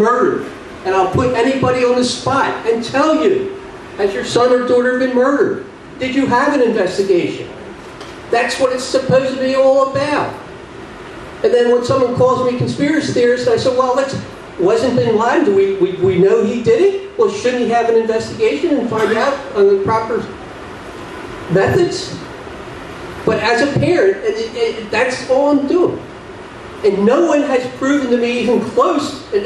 murdered. And I'll put anybody on the spot and tell you, has your son or daughter been murdered? Did you have an investigation? That's what it's supposed to be all about. And then when someone calls me conspiracy theorist, I say, well, wasn't Bin Laden, do we know he did it? Well, shouldn't he have an investigation and find out on the proper methods? But as a parent, that's all I'm doing. And no one has proven to me even close at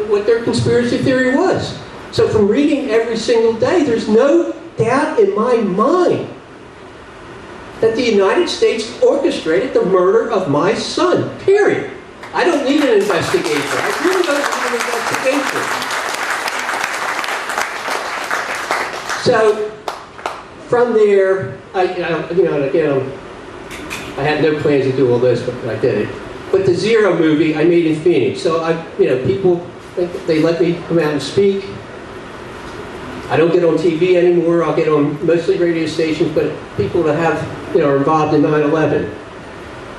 what their conspiracy theory was. So from reading every single day, there's no doubt in my mind that the United States orchestrated the murder of my son, period. I don't need an investigation. I really don't need an investigation. So from there, I had no plans to do all this, but I did it. But the Zero movie I made in Phoenix. So people think they let me come out and speak. I don't get on TV anymore. I'll get on mostly radio stations, but people that have, are involved in 9/11.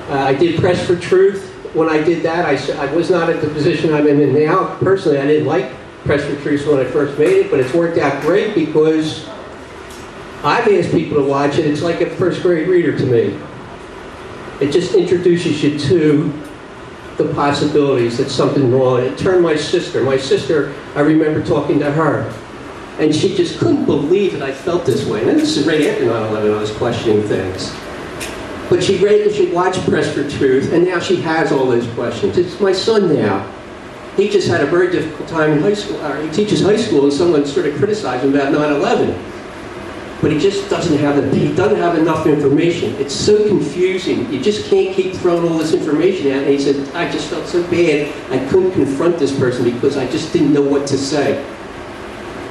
I did Press for Truth. When I did that, I was not at the position I'm in now. Personally, I didn't like Press for Truth when I first made it, but it's worked out great because I've asked people to watch it. It's like a first grade reader to me. It just introduces you to the possibilities that something wrong. It turned my sister, I remember talking to her, and she just couldn't believe that I felt this way. And this is right after 9/11, I was questioning things. But she watched Press for Truth, and now she has all those questions. It's my son now. He just had a very difficult time in high school. He teaches high school, and someone sort of criticized him about 9/11. But he just doesn't have enough information. It's so confusing. You just can't keep throwing all this information out. And he said, I just felt so bad. I couldn't confront this person because I just didn't know what to say.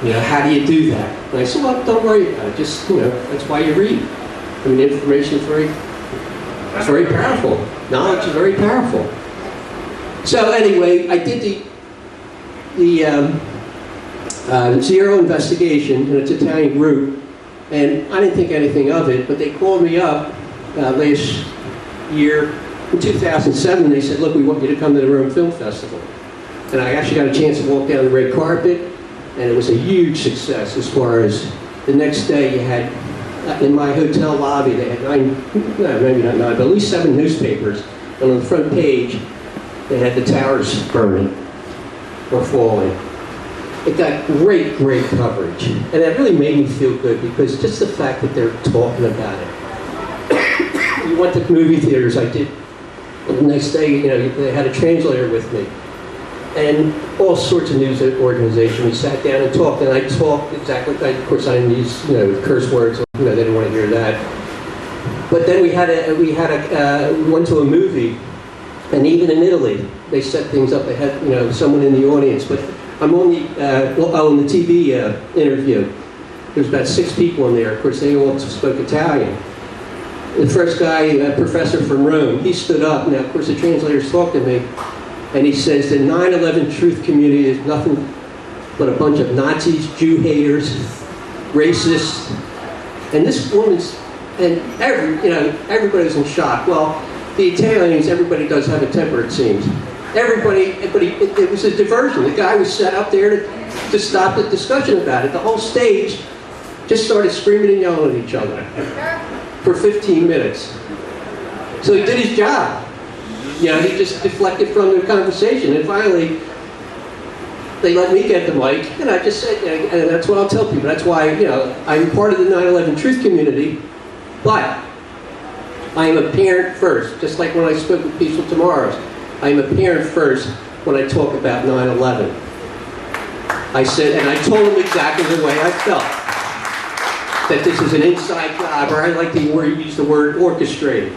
How do you do that? And I said, well, don't worry about it. Just, that's why you read. I mean, information is very powerful. Knowledge is very powerful. So anyway, I did the Zero investigation, and it's an Italian group. And I didn't think anything of it, but they called me up last year, in 2007, they said, look, we want you to come to the Rome Film Festival. And I actually got a chance to walk down the red carpet, and it was a huge success as far as the next day you had, in my hotel lobby, they had maybe not nine, but at least 7 newspapers. And on the front page, they had the towers burning or falling. It got great coverage. And that really made me feel good because just the fact that they're talking about it. We went to movie theaters, I did. And the next day, they had a translator with me. And all sorts of news organizations. We sat down and talked, and I talked exactly, of course I didn't use, curse words, they didn't want to hear that. But then we went to a movie, and even in Italy, they set things up. They had, someone in the audience. But I'm on the TV interview. There's about 6 people in there. Of course, they all spoke Italian. The first guy, a professor from Rome, he stood up. Now, of course, the translators talked to me, and he says the 9/11 truth community is nothing but a bunch of Nazis, Jew haters, racists, and this woman's, and everybody's in shock. Well, the Italians, everybody does have a temper, it seems. It was a diversion. The guy was set up there to stop the discussion about it. The whole stage just started screaming and yelling at each other for 15 minutes. So he did his job. He just deflected from the conversation. And finally, they let me get the mic, and I just said, and that's what I'll tell people. That's why, I'm part of the 9/11 truth community, but I am a parent first, just like when I spoke with Peaceful Tomorrows. I am a parent first when I talk about 9/11. I said, and I told them exactly the way I felt. That this is an inside job, or I like to use the word orchestrated.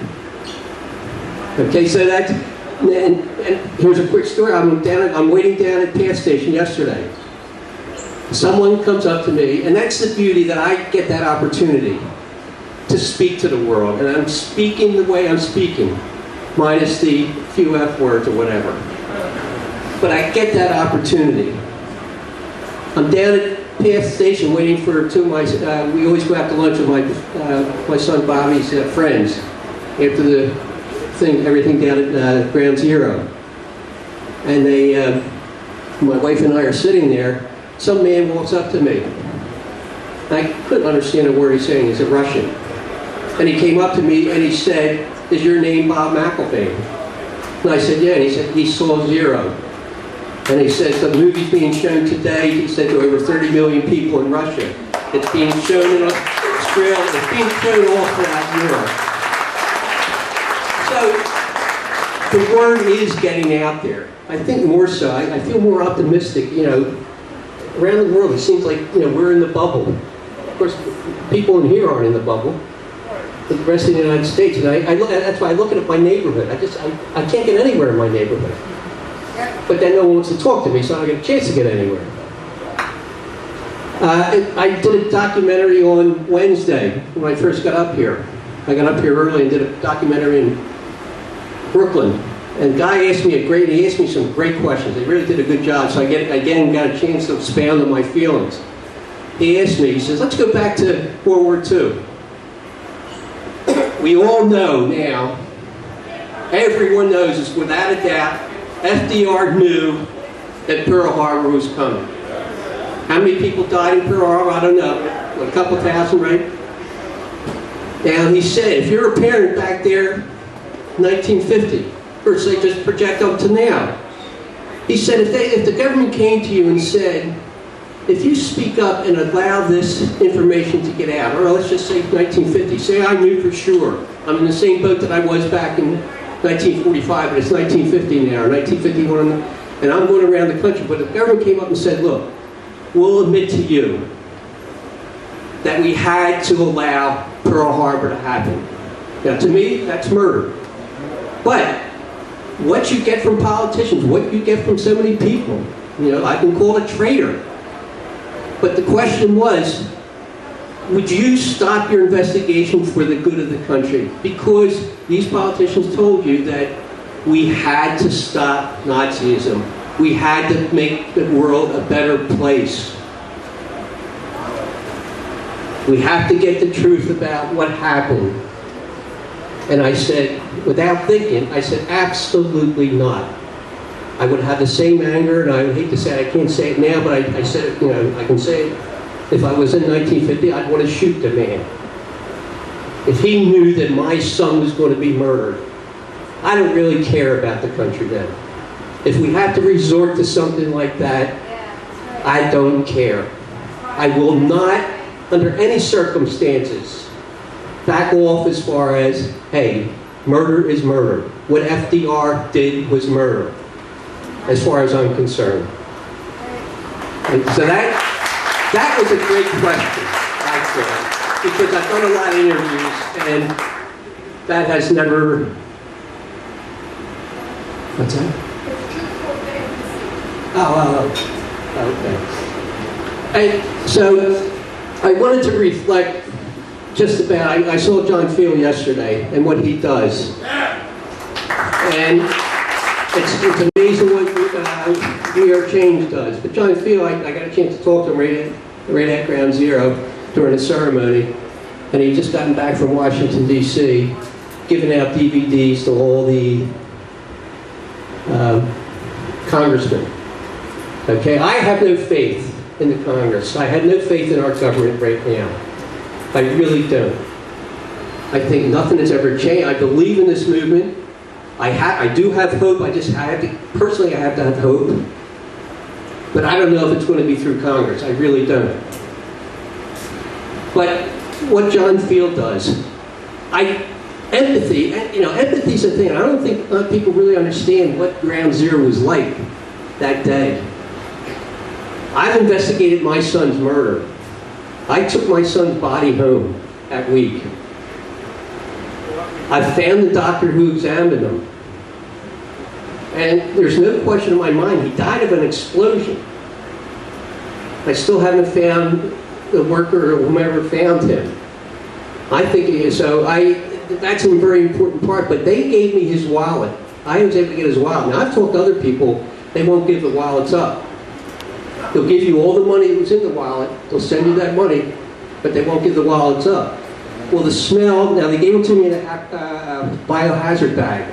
Okay, so that's, and here's a quick story. I'm waiting down at the gas station yesterday. Someone comes up to me, and that's the beauty that I get that opportunity to speak to the world, and I'm speaking the way I'm speaking, minus the few F words or whatever. But I get that opportunity. I'm down at the gas station waiting for 2 of my, we always go out to lunch with my son Bobby's friends after the thing, everything down at Ground Zero. And My wife and I are sitting there. Some man walks up to me. I couldn't understand a word he's saying. He's a Russian. And he came up to me and he said, "Is your name Bob McIlVaine?" And I said, "Yeah." And he said, "He saw zero." And he says, "The movie's being shown today," he said, "to over 30 million people in Russia. It's being shown in Australia. It's being shown all throughout Europe." So the word is getting out there. I think more so. I feel more optimistic. You know, around the world, it seems like, you know, we're in the bubble. Of course, people in here aren't in the bubble. The rest of the United States, and that's why I look at my neighborhood. I can't get anywhere in my neighborhood. But then no one wants to talk to me, so I don't get a chance to get anywhere. I did a documentary on Wednesday when I first got up here. I got up here early and did a documentary in Brooklyn. And the guy asked me he asked me some great questions. He really did a good job, so I again got a chance to expound on my feelings. He asked me, he says, "Let's go back to World War II. We all know now, everyone knows this without a doubt, FDR knew that Pearl Harbor was coming. How many people died in Pearl Harbor? I don't know. What, a couple thousand, right? Now, he said, if you're a parent back there, 1950, or say just project up to now, he said, if the government came to you and said, if you speak up and allow this information to get out, or let's just say 1950, say I knew for sure, I'm in the same boat that I was back in 1945, but it's 1950 now, or 1951, and I'm going around the country, but the government came up and said, look, we'll admit to you that we had to allow Pearl Harbor to happen. Now, to me, that's murder. But what you get from politicians, what you get from so many people, you know, I've been called a traitor. But the question was, would you stop your investigation for the good of the country? Because these politicians told you that we had to stop Nazism. We had to make the world a better place. We have to get the truth about what happened. And I said, without thinking, I said, absolutely not. I would have the same anger, and I would hate to say it, I can't say it now, but I said it, you know, I can say it. If I was in 1950, I'd want to shoot the man. If he knew that my son was going to be murdered, I don't really care about the country then. If we have to resort to something like that, I don't care. I will not, under any circumstances, back off as far as, hey, murder is murder. What FDR did was murder, as far as I'm concerned. And so that was a great question, I thought, because I've done a lot of interviews, and that has never, what's that? Oh, okay. And so I wanted to reflect just about, I saw John Feal yesterday and what he does. And it's amazing what We Are Change does. But John Feal, I got a chance to talk to him right at Ground Zero during the ceremony. And he'd just gotten back from Washington, D.C., giving out DVDs to all the congressmen. Okay, I have no faith in the Congress. I have no faith in our government right now. I really don't. I think nothing has ever changed. I believe in this movement. I do have hope. Personally, I have to have hope. But I don't know if it's going to be through Congress. I really don't. But what John Feal does, empathy, you know, empathy's a thing. I don't think people really understand what Ground Zero was like that day. I've investigated my son's murder. I took my son's body home that week. I found the doctor who examined him. And there's no question in my mind, he died of an explosion. I still haven't found the worker or whomever found him. I think, so that's a very important part, but they gave me his wallet. I was able to get his wallet. Now, I've talked to other people, they won't give the wallets up. They'll give you all the money that was in the wallet, they'll send you that money, but they won't give the wallets up. Well, the smell, now they gave it to me in a biohazard bag.